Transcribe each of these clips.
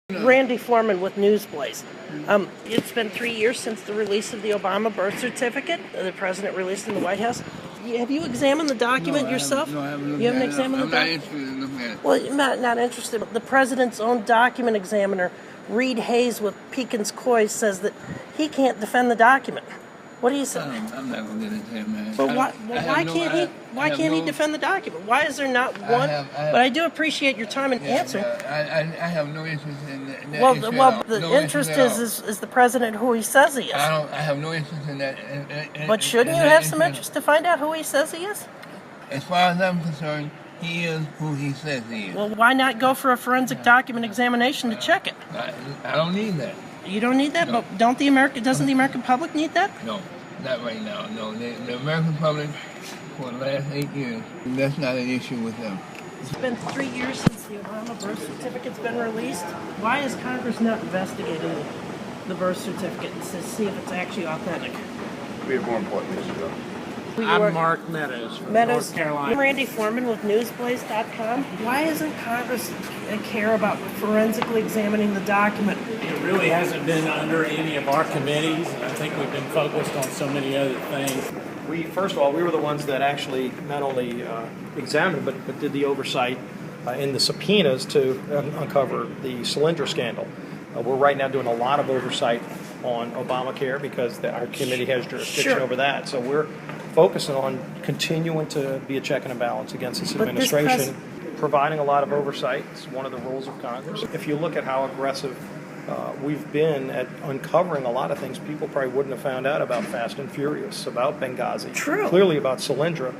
Randy Foreman with Newsblaze. It's been 3 years since the release of the Obama birth certificate the president released in the White House. Have you examined the document yourself? I haven't You haven't examined the document? I'm not interested in looking at it. Well, you're not interested. The president's own document examiner, Reed Hayes with Pekins Coy, says that he can't defend the document. What do you say? I'm not going to get into him, man. But why can't he defend the document? Why is there not one? But I do appreciate your time in answering. I have no interest in that. Well, issue the interest is the president who he says he is. I have no interest in that. But shouldn't you have some interest to find out who he says he is? As far as I'm concerned, he is who he says he is. Well, why not go for a forensic document examination to check it? I don't need that. You don't need that, No. but doesn't the American public need that? No, not right now. No, the American public for the last 8 years, that's not an issue with them. It's been 3 years since the Obama birth certificate's been released. Why is Congress not investigating the birth certificate to see if it's actually authentic? We have more important issues, though. I'm Mark Meadows from North Carolina. I'm Randy Foreman with Newsblaze.com. Why isn't Congress care about forensically examining the document? It really hasn't been under any of our committees. I think we've been focused on so many other things. First of all, we were the ones that actually not only examined but did the oversight in the subpoenas to uncover the Solyndra scandal. We're right now doing a lot of oversight on Obamacare because our committee has jurisdiction over that. So we're focusing on continuing to be a check and a balance against this administration, providing a lot of oversight. It's one of the roles of Congress. If you look at how aggressive we've been at uncovering a lot of things people probably wouldn't have found out about Fast and Furious, about Benghazi, clearly about Solyndra,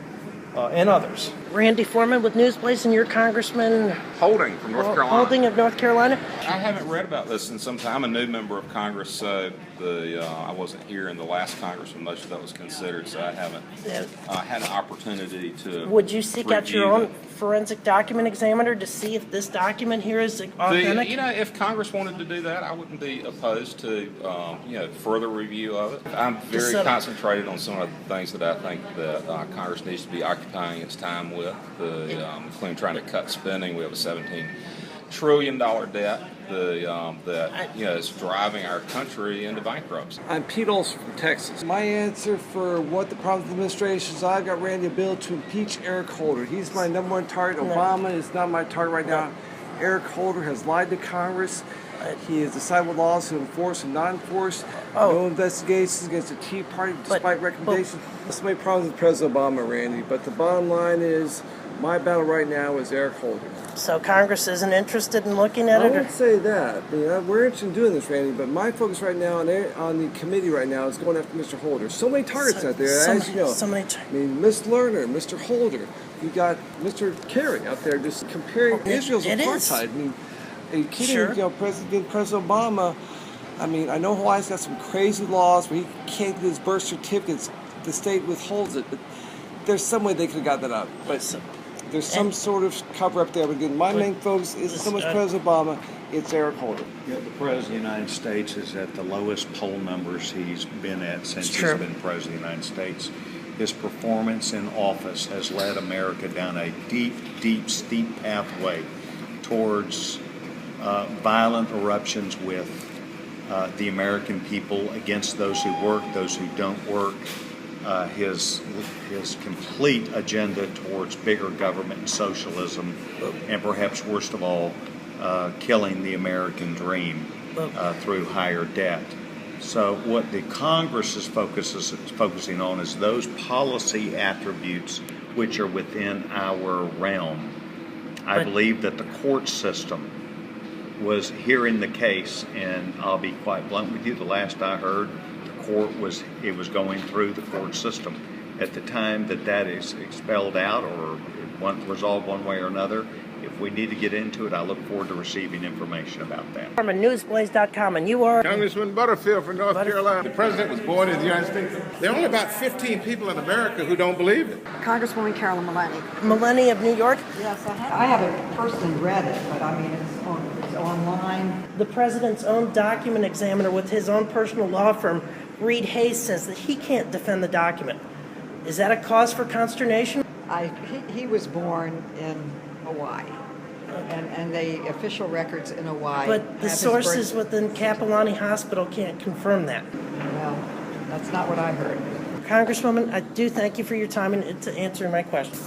and others. Randy Foreman with Newsblaze, and your Congressman Holding from North Carolina. Holding of North Carolina. I haven't read about this in some time. I'm a new member of Congress, so I wasn't here in the last Congress when most of that was considered, so I haven't had an opportunity to. Would you seek out your own forensic document examiner to see if this document here is authentic? If Congress wanted to do that, I wouldn't be opposed to further review of it. I'm very concentrated on some of the things that I think that Congress needs to be occupying its time with, including trying to cut spending. We have a $17 trillion debt that is driving our country into bankruptcy. I'm Pete Olson from Texas. My answer for what the problem with the administration is, I got Randy a bill to impeach Eric Holder. He's my number one target. Obama is not my target right now. Eric Holder has lied to Congress. He has decided what laws to enforce and not enforce. No investigations against the Tea Party despite recommendations. There's so many problems with President Obama, Randy, but the bottom line is my battle right now is Eric Holder. So Congress isn't interested in looking at it? I wouldn't say that. We're interested in doing this, Randy, but my focus right now on the committee right now is going after Mr. Holder. So many targets out there, as you know. Ms. Lerner, Mr. Holder. You got Mr. Kerry out there just comparing Israel's apartheid. Are you kidding? President Obama, I know Hawaii's got some crazy laws where he can't get his birth certificates. The state withholds it, but there's some way they could have got that out. But there's some sort of cover up there. But again, my main focus isn't so much President Obama, it's Eric Holder. The President of the United States is at the lowest poll numbers he's been at since he's been President of the United States. His performance in office has led America down a deep, steep pathway towards violent eruptions with the American people against those who work, those who don't work. His complete agenda towards bigger government and socialism, and perhaps worst of all, killing the American dream through higher debt. So what the Congress is focusing on is those policy attributes which are within our realm. I believe that the court system was hearing the case, and I'll be quite blunt with you, the last I heard, it was going through the court system. At the time that is expelled out or resolved one way or another, if we need to get into it, I look forward to receiving information about that. I'm at Newsblaze.com, and you are? Congressman Butterfield from North Carolina. The president was born in the United States. There are only about 15 people in America who don't believe it. Congresswoman Carolyn Maloney. Maloney of New York? Yes, I haven't personally read it, but it's online. The president's own document examiner with his own personal law firm, Reed Hayes, says that he can't defend the document. Is that a cause for consternation? He was born in Hawaii. And the official records in Hawaii. But have the his sources birth- within Kapolani Hospital can't confirm that. Well, that's not what I heard. Congresswoman, I do thank you for your time and to answering my question.